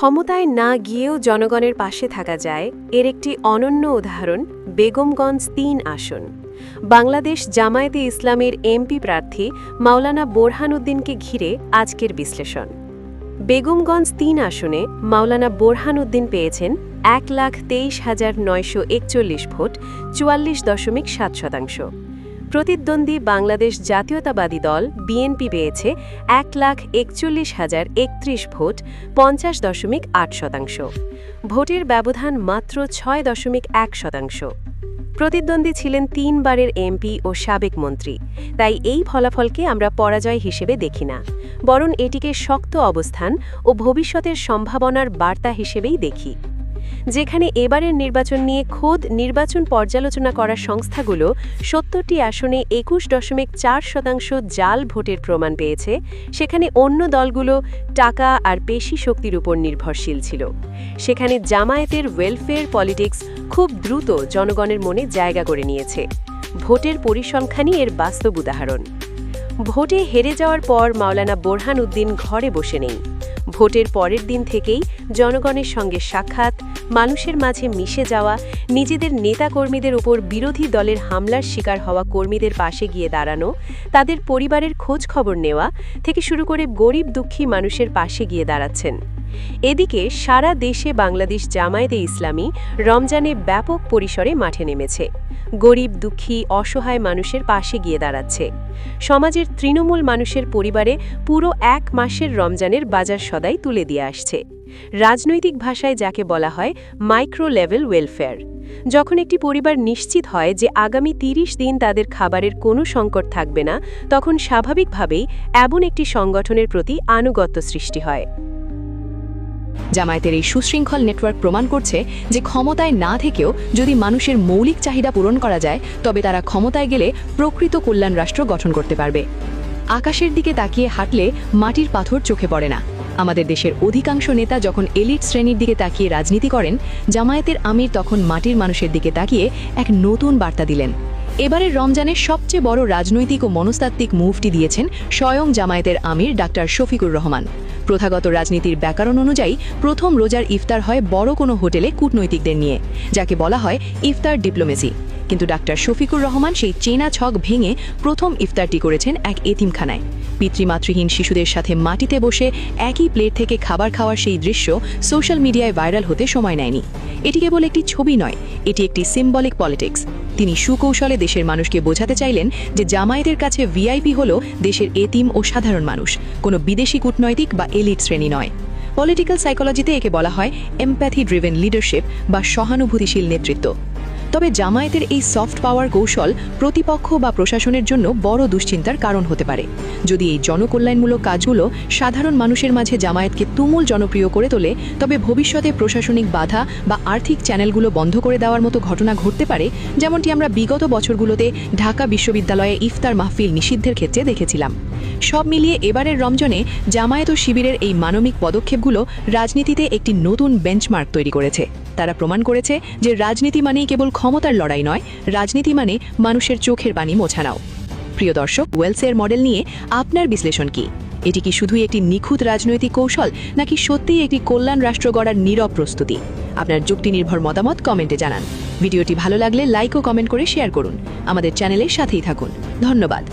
ক্ষমতায় না গিয়েও জনগণের পাশে থাকা যায় এর একটি অনন্য উদাহরণ বেগমগঞ্জ ৩ আসন। বাংলাদেশ জামায়াতে ইসলামের এমপি প্রার্থী মাওলানা বোরহান উদ্দিনকে ঘিরে আজকের বিশ্লেষণ। বেগমগঞ্জ ৩ আসনে মাওলানা বোরহান উদ্দিন পেয়েছেন ১,২৩,৯৪১ ভোট, ৪৪.৭%। প্রতিদ্বন্দ্বী বাংলাদেশ জাতীয়তাবাদী দল বিএনপি পেয়েছে ১,৪১,০৩১ ভোট, ৫০.৮%। ভোটের ব্যবধান মাত্র ৬.১%। প্রতিদ্বন্দ্বী ছিলেন ৩ বারের এমপি ও সাবেক মন্ত্রী, তাই এই ফলাফলকে আমরা পরাজয় হিসেবে দেখি না, বরং এটিকে শক্ত অবস্থান ও ভবিষ্যতের সম্ভাবনার বার্তা হিসেবেই দেখি। যেখানে এবারের নির্বাচন নিয়ে খোদ নির্বাচন পর্যালোচনা করা সংস্থাগুলো ৭০টি আসনে ২১.৪% জাল ভোটের প্রমাণ পেয়েছে, সেখানে অন্য দলগুলো টাকা আর পেশি শক্তির উপর নির্ভরশীল ছিল। সেখানে জামায়াতের ওয়েলফেয়ার পলিটিক্স খুব দ্রুত জনগণের মনে জায়গা করে নিয়েছে। ভোটের পরিসংখ্যানই এর বাস্তব উদাহরণ। ভোটে হেরে যাওয়ার পর মাওলানা বোরহান উদ্দিন ঘরে বসে নেই। ভোটের পরের দিন থেকেই জনগণের সঙ্গে সাক্ষাৎ, মানুষের মাঝে মিশে যাওয়া, নিজেদের নেতাকর্মীদের উপর বিরোধী দলের হামলার শিকার হওয়া কর্মীদের পাশে গিয়ে দাঁড়ানো, তাদের পরিবারের খোঁজ খবর নেওয়া থেকে শুরু করে গরিব দুঃখী মানুষের পাশে গিয়ে দাঁড়াচ্ছেন। এদিকে সারা দেশে বাংলাদেশ জামায়াতে ইসলামী রমজানে ব্যাপক পরিসরে মাঠে নেমেছে, গরিব দুঃখী অসহায় মানুষের পাশে গিয়ে দাঁড়াচ্ছে। সমাজের তৃণমূল মানুষের পরিবারে পুরো ১ মাসের রমজানের বাজার সদাই তুলে দিয়ে আসছে। রাজনৈতিক ভাষায় যাকে বলা হয় মাইক্রো লেভেল ওয়েলফেয়ার। যখন একটি পরিবার নিশ্চিত হয় যে আগামী ৩০ দিন তাদের খাবারের কোনো সংকট থাকবে না, তখন স্বাভাবিকভাবেই এমন একটি সংগঠনের প্রতি আনুগত্য সৃষ্টি হয়। জামায়াতের এই সুশৃঙ্খল নেটওয়ার্ক প্রমাণ করছে যে ক্ষমতায় না থেকেও যদি মানুষের মৌলিক চাহিদা পূরণ করা যায়, তবে তারা ক্ষমতায় গেলে প্রকৃত কল্যাণ রাষ্ট্র গঠন করতে পারবে। আকাশের দিকে তাকিয়ে হাঁটলে মাটির পাথর চোখে পড়ে না। আমাদের দেশের অধিকাংশ নেতা যখন এলিট শ্রেণীর দিকে তাকিয়ে রাজনীতি করেন, জামায়াতের আমির তখন মাটির মানুষের দিকে তাকিয়ে এক নতুন বার্তা দিলেন। এবারের রমজানের সবচেয়ে বড় রাজনৈতিক ও মনস্তাত্ত্বিক মুভটি দিয়েছেন স্বয়ং জামায়াতের আমির ডাক্তার শফিকুর রহমান। প্রথাগত রাজনীতির ব্যাকরণ অনুযায়ী প্রথম রোজার ইফতার হয় বড় কোনো হোটেলে কূটনৈতিকদের নিয়ে, যাকে বলা হয় ইফতার ডিপ্লোমেসি। কিন্তু ডাক্তার শফিকুর রহমান সেই চেনা ছক ভেঙে প্রথম ইফতারটি করেছেন এক এতিমখানায়। পিতৃমাতৃহীন শিশুদের সাথে মাটিতে বসে একই প্লেট থেকে খাবার খাওয়ার সেই দৃশ্য সোশ্যাল মিডিয়ায় ভাইরাল হতে সময় নেয়নি। এটি কেবল একটি ছবি নয়, এটি একটি সিম্বলিক পলিটিক্স। তিনি সুকৌশলে দেশের মানুষকে বোঝাতে চাইলেন যে জামায়াতের কাছে ভিআইপি হল দেশের এতিম ও সাধারণ মানুষ, কোনো বিদেশি কূটনৈতিক বা এলিট শ্রেণী নয়। পলিটিক্যাল সাইকোলজিতে একে বলা হয় এমপ্যাথি ড্রিভেন লিডারশিপ বা সহানুভূতিশীল নেতৃত্ব। তবে জামায়াতের এই সফট পাওয়ার কৌশল প্রতিপক্ষ বা প্রশাসনের জন্য বড় দুশ্চিন্তার কারণ হতে পারে। যদি এই জনকল্যাণমূলক কাজগুলো সাধারণ মানুষের মাঝে জামায়াতকে তুমুল জনপ্রিয় করে তোলে, তবে ভবিষ্যতে প্রশাসনিক বাধা বা আর্থিক চ্যানেলগুলো বন্ধ করে দেওয়ার মতো ঘটনা ঘটতে পারে, যেমনটি আমরা বিগত বছরগুলোতে ঢাকা বিশ্ববিদ্যালয়ে ইফতার মাহফিল নিষিদ্ধের ক্ষেত্রে দেখেছিলাম। সব মিলিয়ে এবারের রমজানে জামায়াত ও শিবিরের এই মানবিক পদক্ষেপগুলো রাজনীতিতে একটি নতুন বেঞ্চমার্ক তৈরি করেছে। তারা প্রমাণ করেছে যে রাজনীতি মানেই কেবল ক্ষমতার লড়াই নয়, রাজনীতি মানে মানুষের চোখের পানি মোছানাও। প্রিয় দর্শক, ওয়েলফেয়ার মডেল নিয়ে আপনার বিশ্লেষণ কি? এটি কি শুধুই একটি নিখুঁত রাজনৈতিক কৌশল, নাকি সত্যিই একটি কল্যাণ রাষ্ট্র গড়ার নীরব প্রস্তুতি? আপনার যুক্তি নির্ভর মতামত কমেন্টে জানান। ভিডিওটি ভালো লাগলে লাইক ও কমেন্ট করে শেয়ার করুন। আমাদের চ্যানেলের সাথেই থাকুন। ধন্যবাদ।